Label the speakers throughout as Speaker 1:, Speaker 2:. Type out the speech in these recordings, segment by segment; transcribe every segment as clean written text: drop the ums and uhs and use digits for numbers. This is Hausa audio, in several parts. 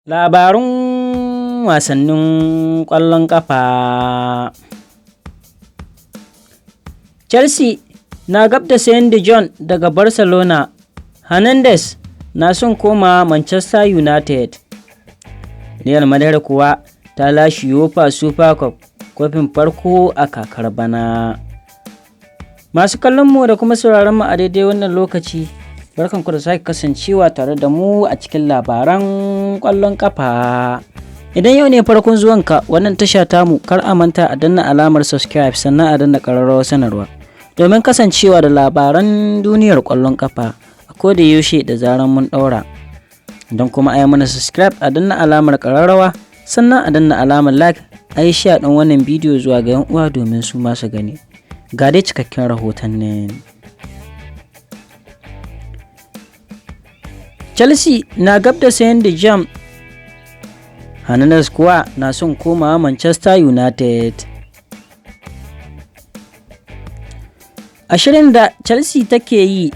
Speaker 1: Labarun wasannin ƙwallon ƙafa. Chelsea na gab da sayen De Jong daga Barcelona. Hernandez na son koma Manchester United. Real Madrid kuwa ta lashe UEFA Super Cup, kofin farko a kakar bana. Masu kallon mu da kuma sauraron mu a daidai wannan lokaci, barkanku da sake kasancewa tare da mu a cikin labaran ƙwallon ƙafa. Idan yau ne farkon zuwanka wannan tasha tamu, kar a manta a danna alamar subscribe sannan a danna ƙararrawar sanarwa domin kasancewa da labaran duniyar ƙwallon ƙafa a koda yaushe da zaran mun ɗaura. Don kuma a yi mana subscribe a danna alamar ƙararrawa sannan a danna alamar like, a yi share ɗin wannan bidiyo zuwa ga 'yan uwa domin su masu gani. Ga dai cikakken rahotannin. Chelsea na gab da sayan De Jong. Hernandez kuwa na son komawa Manchester United. A shirin da Chelsea take yi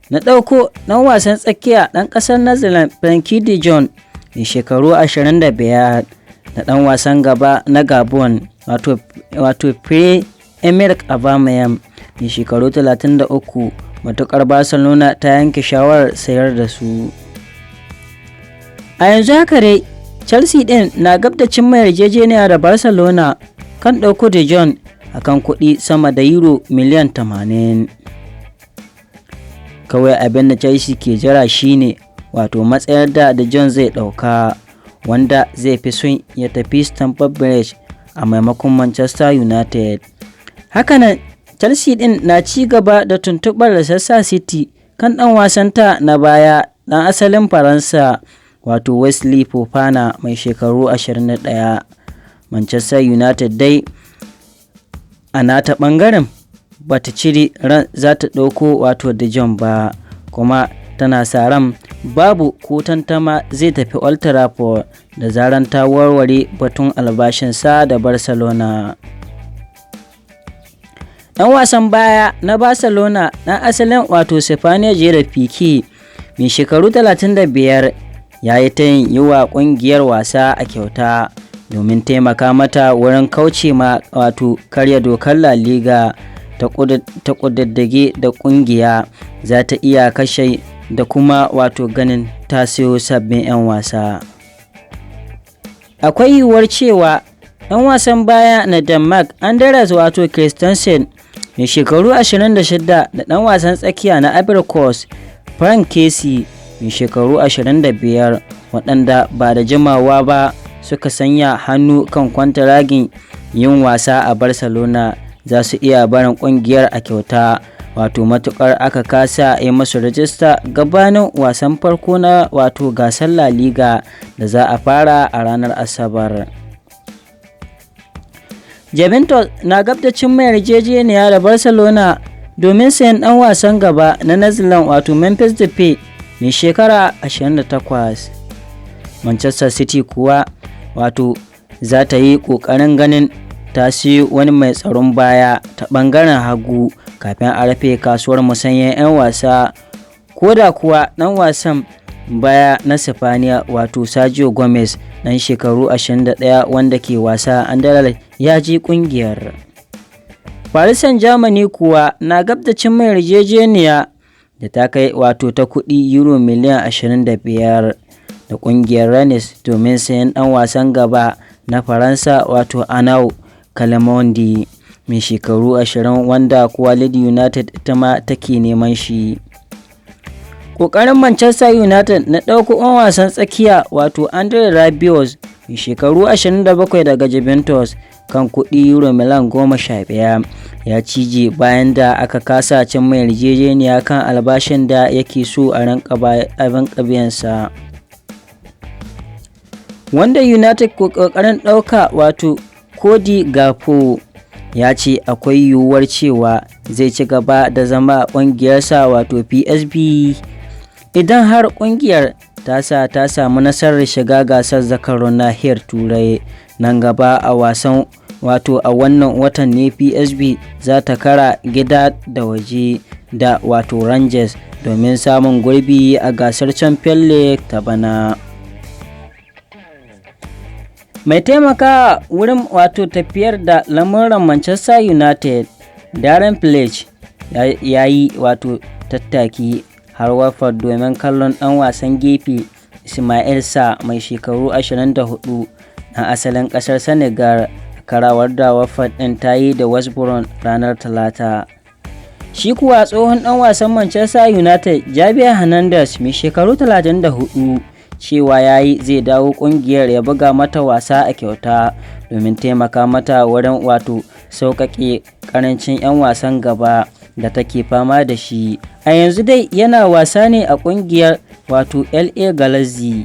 Speaker 1: na ɗauko ɗan wasan tsakiya ɗan ƙasar Netherlands Frenkie De Jong mai shekaru 25 da ɗan wasan gaba na Gabon wato Pierre-Emerick Aubameyang mai shekaru 33, matuƙar Barcelona ta yanke shawarar sayar da su. A yanzu haka dai Chelsea ɗin na gab da cimma yarjejeniya da Barcelona kan ɗauko De Jong akan kuɗi sama da euro miliyan 80. Kawai abin da Chelsea ke jira shine wato matsayar da De Jong zai ɗauka, wanda zai fi son ya tafi Stamford Bridge a maimakon Manchester United. Hakanan Chelsea ɗin na ci gaba da tuntuɓar Leicester City kan ɗan wasanta na baya ɗan asalin Faransa wato Wesley Fofana mai shekaru 21. Manchester United dai a nata ɓangaren bata cire ran za ta ɗauko wato De Jong ba, kuma tana sa ran babu ko tantama zai tafi Old Trafford da zaran ta warware batun albashinsa da Barcelona. Ɗan wasan baya na Barcelona na asalin wato Stephane Gerrard Piqué mai shekaru 35 ya yi ta yi wa ƙungiyar wasa a kyauta domin taimaka mata wurin kauce ma wato karya dokar La Liga ta ƙudiddage da ƙungiya za ta iya kashe da kuma wato ganin ta sayo sabbin 'yan wasa. Akwai yiwuwar cewa ɗan wasan baya na Denmark Anders wato Christensen mai shekaru 26 da ɗan wasan tsakiya na Ivory Coast Franck Kessie mai shekaru 25 waɗanda ba da jimawa ba suka sanya hannu kan kwantaragin yin wasa a Barcelona za su iya barin ƙungiyar a kyauta, wato matukar aka kasa yi masu rajista gabanin wasan farko na wato gasar La Liga da za a fara a ranar Asabar. Juventus na gab da cimma yarjejeniya da Barcelona domin sayan ɗan wasan gaba na Netherlands wato Memphis Depay mai shekara 28. Manchester City kuwa wato za ta yi ƙoƙarin ganin ta siyo wani mai tsaron baya ta ɓangaren hagu kafin a rufe kasuwar musanyen 'yan wasa, ko da kuwa ɗan wasan baya na Sipaniya wato Sergio Gomez ɗan shekaru 21 wanda ke wasa Anderlecht ya je ƙungiyar. Paris Saint-Germain kuwa na gab da cimma yarjejeniya da ta kai wato ta kuɗi euro miliyan 25 da ƙungiyar Rennes domin sayan ɗan wasan gaba na Faransa wato Arnaud Clément mai shekaru 20 wanda kuwa Leeds United ita ma take neman shi. Ƙoƙarin Manchester United na ɗauko ɗan wasan tsakiya wato Andre Rabiot mai shekaru 27 daga Juventus kan kuɗi euro miliyan 15 ya cije bayan da aka kasa cimma yarjejeniya kan albashin da yake so a rinka biyansa. Wanda United ko ƙoƙarin ɗauka wato Cody Gakpo ya ce akwai yiwuwar cewa zai ci gaba da zama a ƙungiyarsa wato PSV idan har ƙungiyar ta samu nasarar shiga gasar zakarun nahiyar Turai nan gaba a wasan wato a wannan watan ne PSV za ta kara gida da waje da wato Rangers domin samun gurbi a gasar Champions League ta bana. Mai taimaka wurin wato tafiyar da lamuran Manchester United Darren Fletcher ya yi wato tattaki har Watford domin kallon ɗan wasan gefe Ismaïla Sarr mai shekaru 24 na asalin ƙasar Senegal. Karawar da Watford ɗin ta yi da West Brom ranar Talata. Shi kuwa tsohon ɗan wasan Manchester United Javier Hernandez mai shekaru 34 cewa zai dawo ƙungiyar ya buga mata wasa a kyauta domin taimaka mata wurin wato sauƙaƙe ƙarancin 'yan wasan gaba da take fama da shi. A yanzu dai yana wasa ne a ƙungiyar wato LA Galaxy.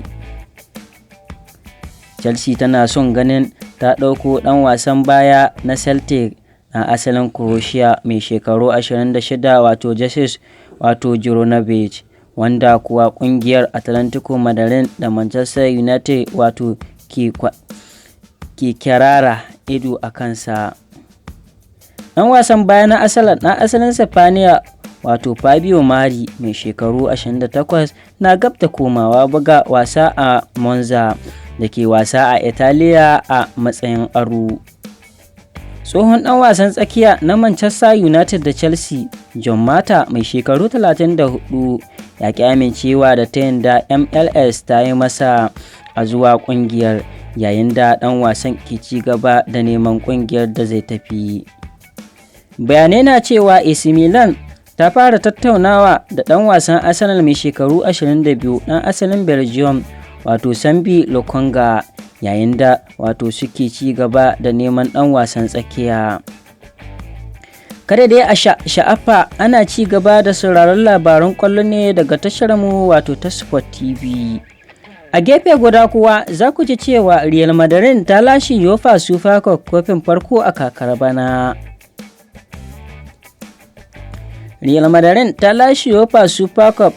Speaker 1: Chelsea tana son ganin ta ɗauko ɗan wasan baya na Celtic na asalin Croatia mai shekaru 26 wato Jesus wato Juranovic, wanda kuwa ƙungiyar Atletico Madrid da Manchester United wato ke kyarara ido a kansa. Ɗan wasan baya na asalin Spaniya wato Fabio Mari mai shekaru 28 na gab da komawa buga wasa a Monza da ke wasa a Italiya a matsayin aro. Tsohon ɗan wasan tsakiya na Manchester United da Chelsea John Mata mai shekaru 34 ya ƙi amincewa da tayin da MLS ta yi masa a zuwa ƙungiyar, yayin da ɗan wasan ke ci gaba da neman ƙungiyar da zai tafi. Bayanai na cewa AC Milan ta fara tattaunawa da ɗan wasan Arsenal mai shekaru 22 ɗan asalin Belgium wato Sambi Lokonga, yayin da wato suke ci gaba da neman ɗan wasan tsakiya. Kada dai a sha'afa, ana ci gaba da sauraron labaran ƙwallo ne daga tashar mu wato ta Sport TV. A gefe guda kuwa za ku ji cewa Real Madrid ta lashe UEFA Super Cup kofin farko a kakar bana. Real Madrid ta lashe UEFA Super Cup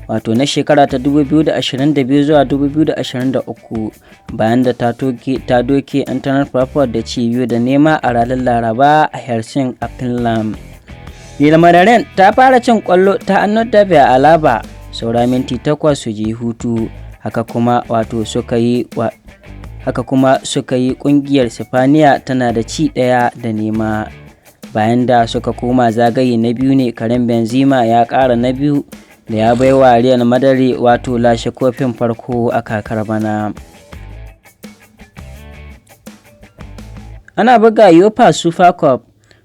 Speaker 1: wato na shekara ta 2022 zuwa 2023 bayan da ta doke Eintracht Frankfurt da ci 2 da nema a ranar Laraba a Helsinki a Finland. Real Madrid ta fara cin kwallo ta hannun David Alaba saura minti 8 su je hutu. Haka kuma suka yi kungiyar Sifaniya tana da ci 1 da nema. Bayan da suka koma zagaye na biyu ne Karim Benzema ya ƙara na biyu da ya baiwa Real Madrid wato lashe kofin farko a kakar bana. Ana buga UEFA Super Cup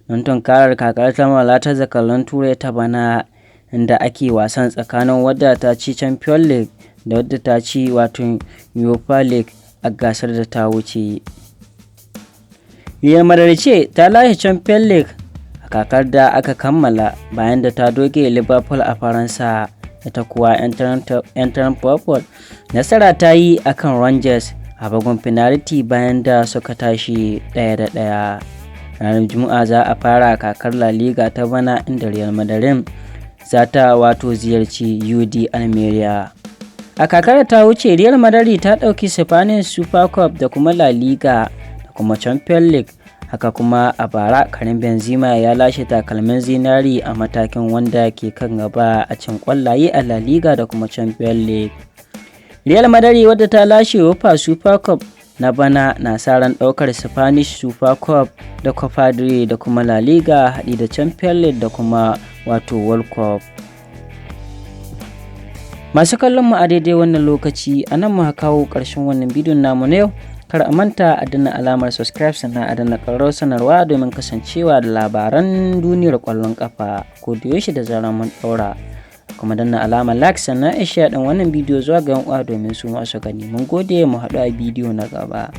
Speaker 1: don tunkarar kakar ta malata zakarun Turai ta bana, inda ake wasan tsakanin wadda ta ci Champions League da wadda ta ci wato Europa League a gasar da ta wuce. Real Madrid ce ta lashe Champions League a kakar da aka kammala bayan da ta doke Liverpool a Faransa. Ita kuwa Eintracht Frankfurt nasara ta yi akan Rangers a bugun penalty bayan da suka tashi 1-1. Ranar Juma'a za a fara kakar La Liga ta bana, inda Real Madrid za ta wato ziyarci UD Almeria. A kakar ta wuce Real Madrid ta ɗauki Spanish Super Cup da kuma La Liga da kuma Champions League. Haka kuma a bara Karim Benzema ya lashe takalmin zinari a matakin wanda ke kan gaba a cin kwallaye a La Liga da kuma Champions League. Real Madrid wadda ta lashe UEFA Super Cup na bana na sa ran ɗaukar Spanish Super Cup da Copa del Rey da kuma La Liga haɗi da Champions League da kuma wato World Cup. Masu kallon mu a daidai wannan lokaci anan mu kawo ƙarshen wannan bidiyon namu na yau. Kar a manta a danna alamar subscribe sannan a danna ƙararrawar sanarwa domin kasancewa da labaran duniyar ƙwallon ƙafa ko da yaushe da zarar mun ɗaura. Kuma danna alamar like sannan a share ɗin wannan bidiyo zuwa ga 'yan uwa domin su masu gani. Mun gode, mu haɗu a bidiyo na gaba.